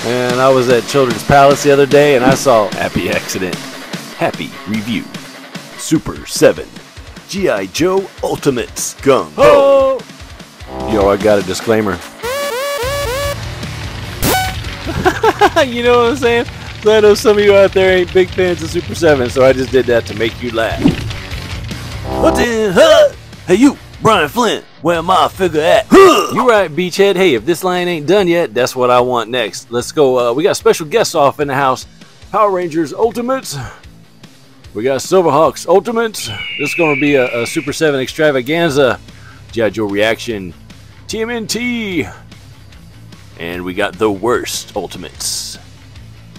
And I was at Children's Palace the other day and I saw Happi Axxident. Happy review. Super 7 G.I. Joe Ultimates Gung-Ho. Yo, I got a disclaimer. You know what I'm saying? So I know some of you out there ain't big fans of Super 7, so I just did that to make you laugh. What's in, huh? Hey you, Brian Flint, where my figure at? You right, beachhead. Hey, if this line ain't done yet, that's what I want next. Let's go. We got special guests off in the house. Power Rangers Ultimates. We got Silverhawks Ultimates. This is going to be a Super 7 extravaganza. G.I. Joe reaction. TMNT. And we got the worst Ultimates.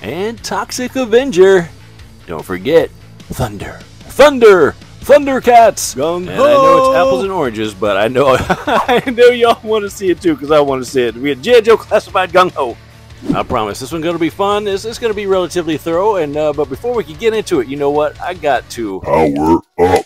And Toxic Avenger. Don't forget, Thunder. Thundercats. Gung-Ho. And I know it's apples and oranges, but I know y'all want to see it too, because I want to see it. We had G.I. Joe Classified Gung-Ho. I promise this one's going to be fun. It's going to be relatively thorough. And but before we can get into it, you know what? I got to power up.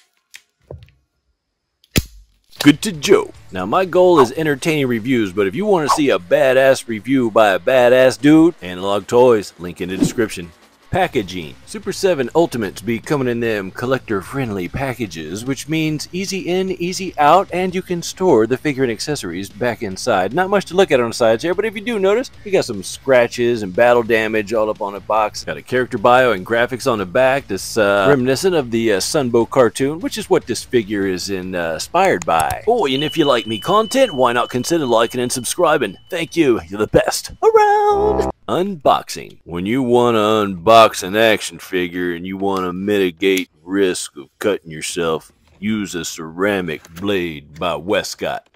Good to Joe. Now my goal is entertaining reviews, but if you want to see a badass review by a badass dude, Analog Toys, link in the description. Packaging. Super 7 Ultimates be coming in them collector-friendly packages, which means easy in, easy out, and you can store the figure and accessories back inside. Not much to look at on the sides here, but if you do notice, you got some scratches and battle damage all up on the box. Got a character bio and graphics on the back that's reminiscent of the Sunbow cartoon, which is what this figure is inspired by. Oh, and if you like me content, why not consider liking and subscribing? Thank you. You're the best around. Unboxing. When you want to unbox an action figure and you want to mitigate risk of cutting yourself, use a ceramic blade by Westcott.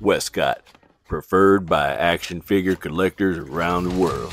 Westcott, preferred by action figure collectors around the world.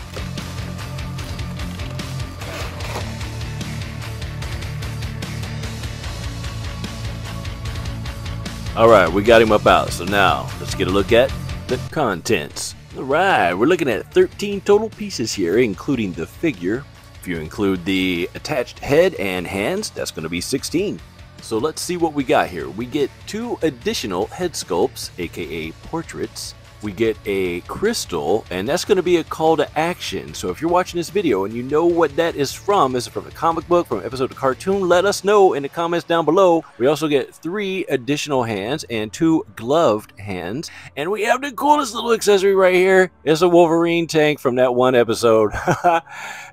Alright, we got him up out, so now let's get a look at the contents. Alright, we're looking at 13 total pieces here, including the figure. If you include the attached head and hands, that's going to be 16. So let's see what we got here. We get 2 additional head sculpts, aka portraits. We get a crystal, and that's going to be a call to action. So if you're watching this video and you know what that is from a comic book, from an episode of cartoon, let us know in the comments down below. We also get 3 additional hands and 2 gloved hands. And we have the coolest little accessory right here. It's a Wolverine tank from that one episode.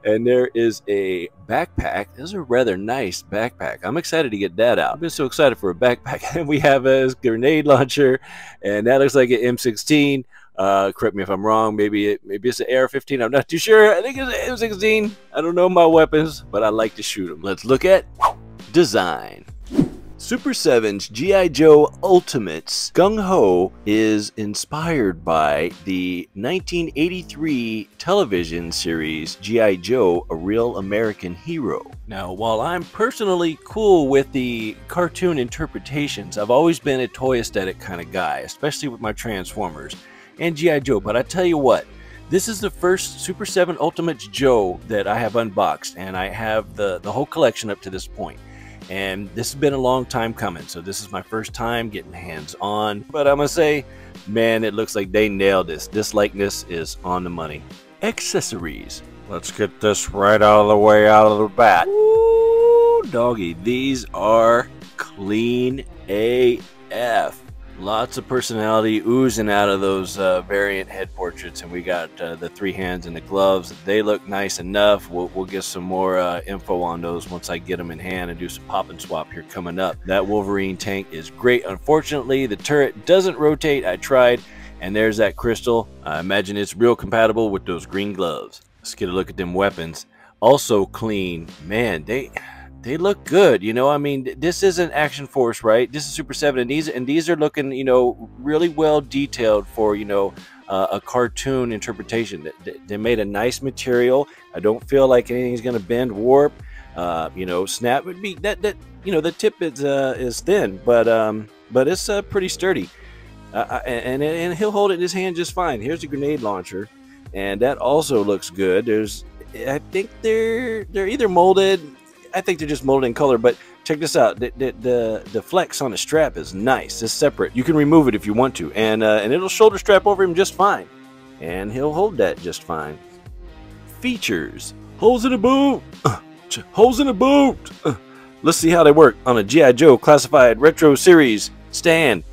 And there is a backpack. This is a rather nice backpack. I'm excited to get that out. I've been so excited for a backpack. And we have a grenade launcher, and that looks like an M16. Correct me if I'm wrong. Maybe it's an AR-15. I'm not too sure. I think it's an M16. I don't know my weapons, but I like to shoot them. Let's look at design. Super 7's G.I. Joe Ultimates Gung-Ho is inspired by the 1983 television series G.I. Joe, A Real American Hero. Now, while I'm personally cool with the cartoon interpretations, I've always been a toy aesthetic kind of guy, especially with my Transformers and G.I. Joe. But I tell you what, this is the first Super 7 Ultimates Joe that I have unboxed, and I have the whole collection up to this point. And this has been a long time coming, so this is my first time getting hands on. But I'm gonna say, man, it looks like they nailed this. This likeness is on the money. Accessories. Let's get this right out of the way out of the bat. Ooh, doggy, these are clean AF. Lots of personality oozing out of those variant head portraits, and we got the 3 hands and the gloves. They look nice enough. We'll get some more info on those once I get them in hand and do some pop and swap here coming up. That Wolverine tank is great. Unfortunately, the turret doesn't rotate. I tried, and there's that crystal. I imagine it's real compatible with those green gloves. Let's get a look at them weapons. Also clean. Man, they look good, you know. I mean, this isn't Action Force, right? This is Super 7, and these are looking, you know, really well detailed for, you know, a cartoon interpretation. They made a nice material. I don't feel like anything's gonna bend, warp, you know, snap. Would be that you know, the tip is thin, but it's pretty sturdy, and he'll hold it in his hand just fine. Here's the grenade launcher, and that also looks good. I think they're either molded. I think they're just molded in color, but check this out. The flex on the strap is nice. It's separate. You can remove it if you want to, and it'll shoulder strap over him just fine, and he'll hold that just fine. Features. Holes in the boot. Holes in the boot. Let's see how they work on a G.I. Joe Classified Retro Series stand.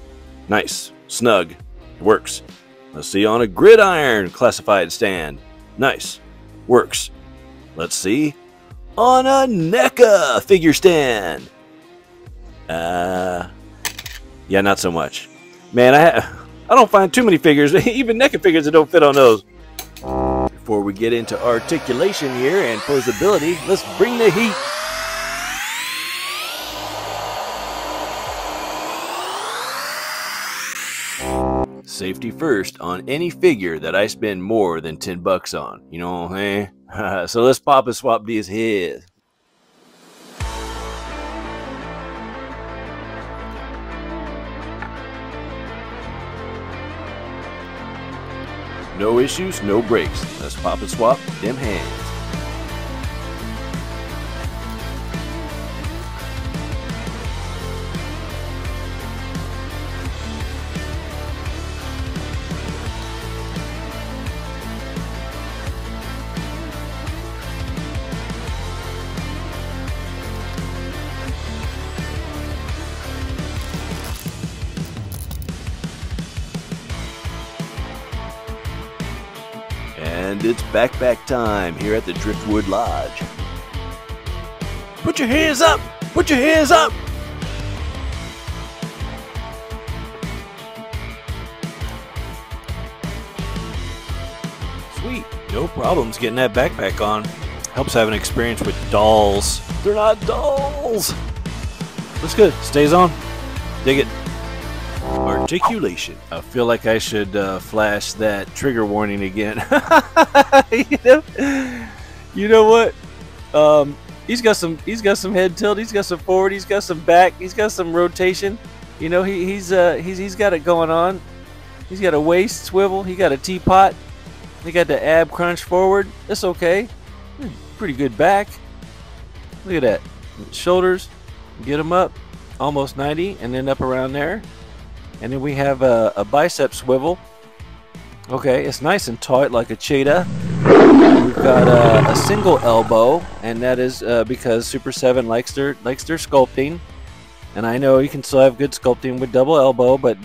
Nice. Snug. Works. Let's see on a Gridiron Classified stand. Nice. Works. Let's see on a NECA figure stand. Yeah, not so much. Man, I don't find too many figures, even NECA figures that don't fit on those. Before we get into articulation here and posability, let's bring the heat. Safety first on any figure that I spend more than 10 bucks on. You know what I'm saying? So let's pop and swap these heads. No issues, no breaks. Let's pop and swap them hands. And it's backpack time here at the Driftwood Lodge. Put your hands up! Put your hands up! Sweet, no problems getting that backpack on. Helps having experience with dolls. They're not dolls! Looks good, stays on. Dig it. Articulation. I feel like I should flash that trigger warning again. You know what? He's got some head tilt. He's got some forward. He's got some back. He's got some rotation. You know, he's got it going on. He's got a waist swivel. He got a teapot. He got the ab crunch forward. That's okay. Pretty good back. Look at that. Shoulders. Get him up. Almost 90, and then up around there. And then we have a bicep swivel. Okay, it's nice and taut like a cheetah. We've got a single elbow, and that is because Super 7 likes their sculpting. And I know you can still have good sculpting with double elbow, but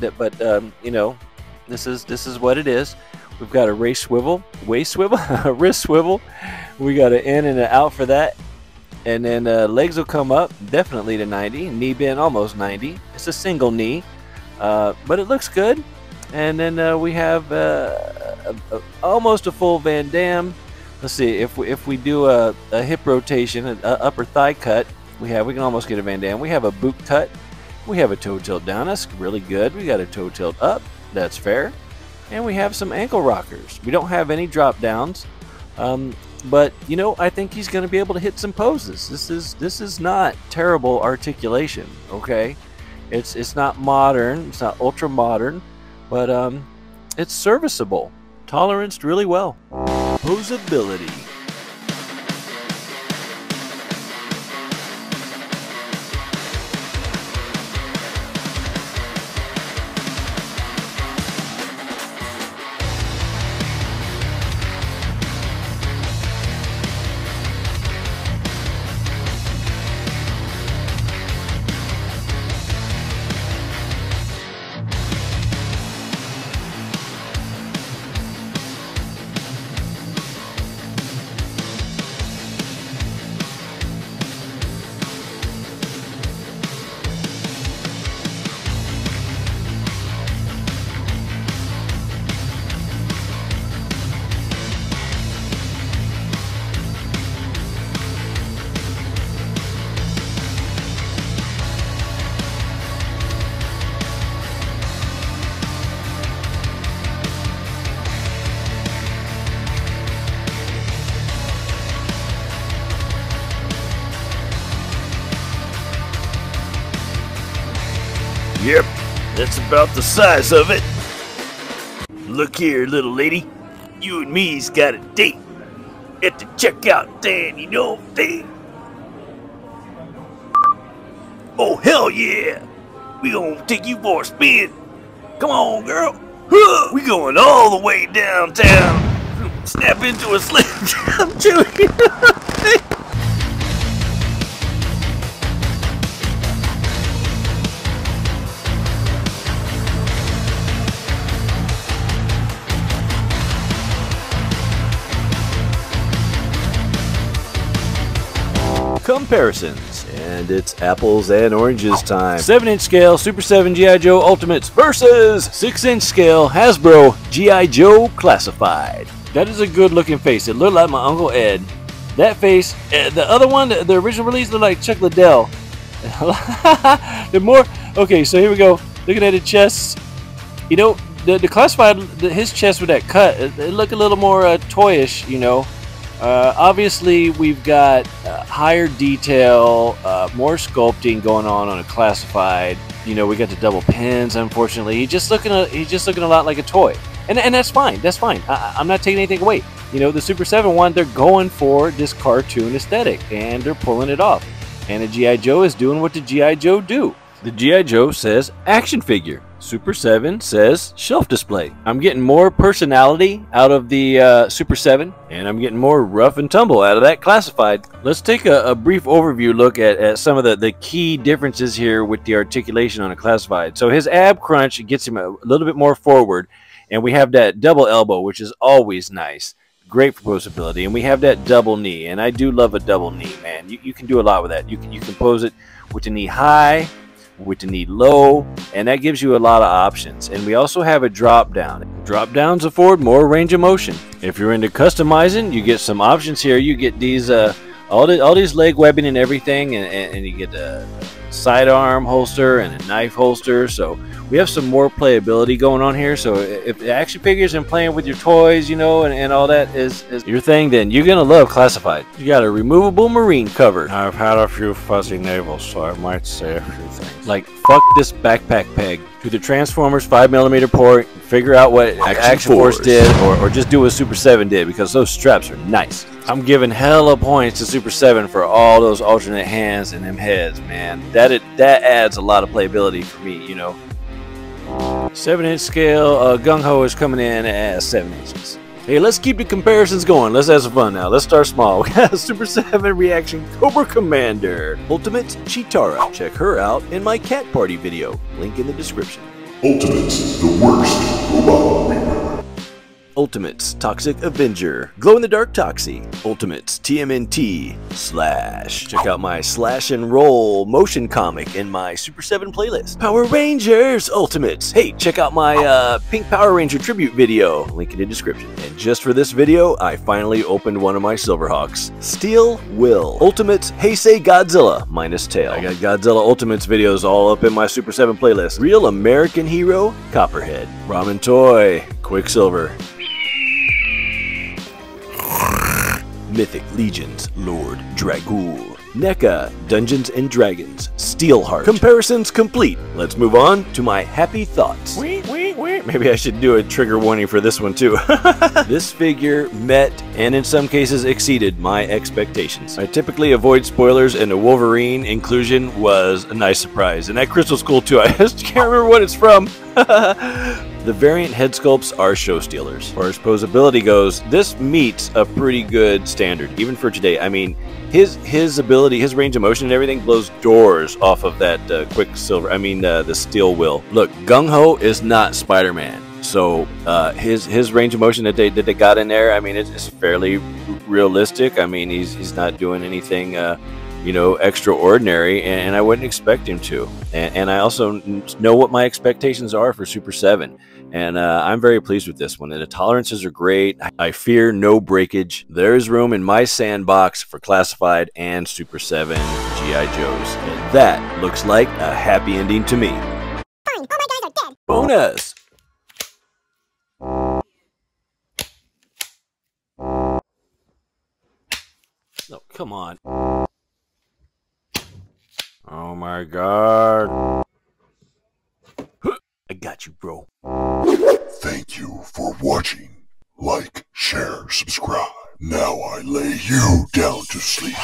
you know, this is what it is. We've got a waist swivel, a wrist swivel. We got an in and an out for that. And then legs will come up definitely to 90. Knee bend almost 90. It's a single knee. But it looks good. And then we have almost a full Van Damme. Let's see if we do a hip rotation, an upper thigh cut. We can almost get a Van Damme. We have a boot cut. We have a toe tilt down. That's really good. We got a toe tilt up. That's fair. And we have some ankle rockers. We don't have any drop downs. But you know, I think he's going to be able to hit some poses. This is not terrible articulation. Okay. It's not modern, it's not ultra modern, but it's serviceable. Toleranced really well. Posability. Yep, that's about the size of it. Look here, little lady. You and me's got a date at the checkout stand, you know what I'm saying? Oh, hell yeah! We gonna take you for a spin. Come on, girl. We going all the way downtown. snap into a Slim Jim Chewy. Comparisons, and it's apples and oranges time. 7-inch scale Super 7 G.I. Joe Ultimates versus 6-inch scale Hasbro G.I. Joe Classified. That is a good looking face. It looked like my Uncle Ed. That face, the other one, the original release looked like Chuck Liddell. The more, okay, so here we go. Looking at the chest, you know, the Classified, his chest with that cut, it looked a little more toyish, you know. Obviously, we've got higher detail, more sculpting going on a Classified. You know, we got the double pins. Unfortunately, he's just looking a lot like a toy, and that's fine. That's fine. I'm not taking anything away. You know, the Super 7 one, they're going for this cartoon aesthetic, and they're pulling it off. And the G.I. Joe is doing what the G.I. Joe do. The G.I. Joe says action figure. Super 7 says shelf display. I'm getting more personality out of the Super 7, and I'm getting more rough and tumble out of that Classified. Let's take a brief overview look at some of the key differences here with the articulation on a Classified. So his ab crunch gets him a little bit more forward, and we have that double elbow, which is always nice. Great for posability, and we have that double knee, and I do love a double knee, man. You can do a lot with that. You can pose it with the knee high, with the knee low, and that gives you a lot of options. And we also have a drop down. Drop downs afford more range of motion. If you're into customizing, you get some options here. You get these all these leg webbing and everything, and you get a sidearm holster and a knife holster. So we have some more playability going on here. So if the action figures and playing with your toys, you know, and all that is your thing, then you're gonna love Classified. You got a removable marine cover. I've had a few fuzzy navels, so I might say a few things like fuck this backpack peg. To the Transformers 5mm port, figure out what Action Force did, or just do what Super 7 did, because those straps are nice. I'm giving hella points to Super 7 for all those alternate hands and them heads, man. That adds a lot of playability for me, you know. 7-inch scale, Gung-Ho is coming in at 7 inches. Hey, let's keep the comparisons going. Let's have some fun now. Let's start small. We got Super 7 Reaction Cobra Commander Ultimates Cheetara. Check her out in my cat party video. Link in the description. Ultimates, the worst robot reaper. Ultimates Toxic Avenger, Glow in the Dark Toxie, Ultimates TMNT /. Check out my slash and roll motion comic in my Super 7 playlist. Power Rangers Ultimates. Hey, check out my Pink Power Ranger tribute video. Link in the description. And just for this video, I finally opened one of my Silverhawks. Steel Will Ultimates Heisei Godzilla minus tail. I got Godzilla Ultimates videos all up in my Super 7 playlist. Real American Hero Copperhead. Ramen Toy Quicksilver. Mythic Legions Lord Dragul. NECA Dungeons and Dragons Steelheart. Comparisons complete. Let's move on to my happy thoughts. Maybe I should do a trigger warning for this one too. This figure met and in some cases exceeded my expectations. I typically avoid spoilers, and the Wolverine inclusion was a nice surprise. And that crystal's cool too. I just can't remember what it's from. The variant head sculpts are show stealers. As far as posability goes, this meets a pretty good standard, even for today. I mean, his ability, his range of motion and everything blows doors off of that Quicksilver, the Steel Will. Look, Gung-Ho is not Spider-Man. So his range of motion that they got in there, I mean, it's fairly realistic. I mean, he's not doing anything you know, extraordinary, and I wouldn't expect him to. And I also know what my expectations are for Super 7. And I'm very pleased with this one. And the tolerances are great. I fear no breakage. There is room in my sandbox for Classified and Super 7 G.I. Joes. And that looks like a happy ending to me. Fine, all my guys are dead. Bonus! No, come on. Oh my god. I got you, bro. Thank you for watching. Like, share, subscribe. Now I lay you down to sleep.